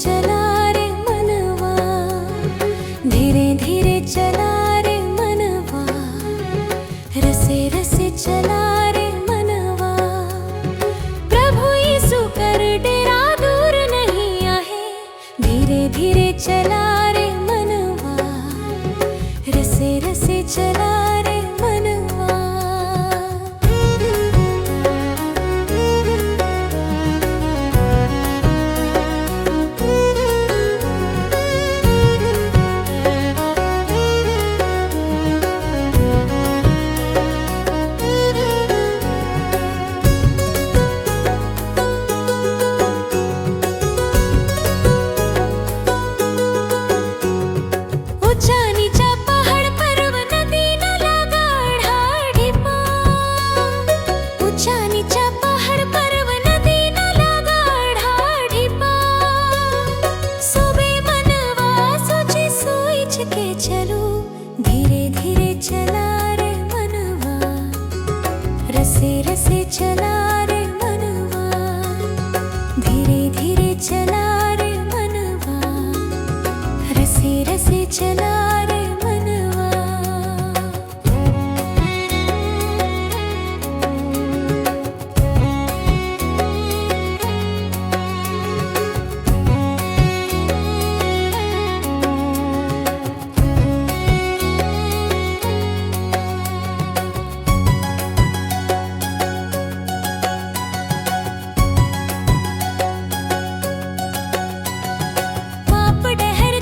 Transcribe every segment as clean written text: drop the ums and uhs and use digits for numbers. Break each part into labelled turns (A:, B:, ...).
A: चला रे मनवा, धीरे धीरे चला रे मनवा, रसे रसे चला रे मनवा। प्रभु यीशु कर डेरा दूर नहीं आहे, धीरे धीरे चला रे मनवा, रसे रसे चला रे मनवा। चलो धीरे धीरे चला रे मनवा, रसे रसे चला रे मनवा, धीरे धीरे चला रे मनवा, रसे रसे चला रे मनवा।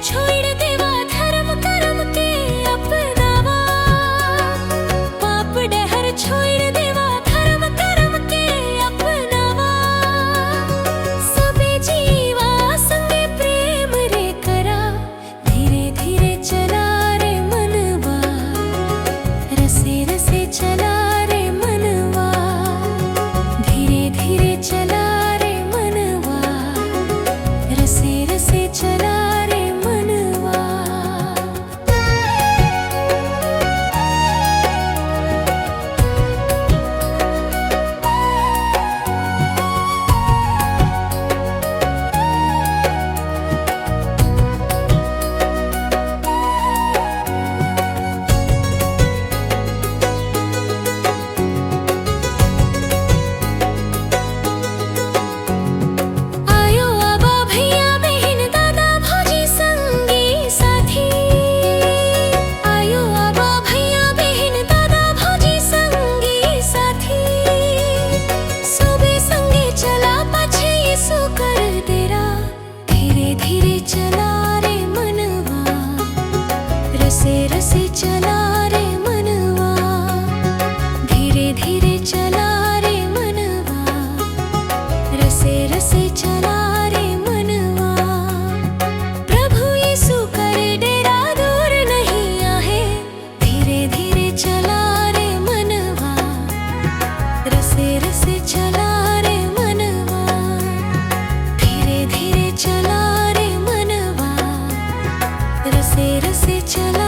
A: छोड़ देवा धर्म कर्म के अपनावा, पाप डहर छोड़ देवा धर्म कर्म के अपनावा। सबे जीवा संगे प्रेम रे करा, धीरे धीरे चला रे मनवा, रसे रसे चला रे मनवा, धीरे धीरे चला रे मनवा, रसे रसे चला। धीरे चला रे मनवा, रसे रसे चला रे मनवा, धीरे धीरे चला रे मनवा, रसे रसे चला रे मनवा। प्रभु यीशु कर डेरा दूर नहीं आहे, धीरे धीरे चला रे मनवा, रसे रसे चला रे मनवा, धीरे धीरे चला रसे रसे चला।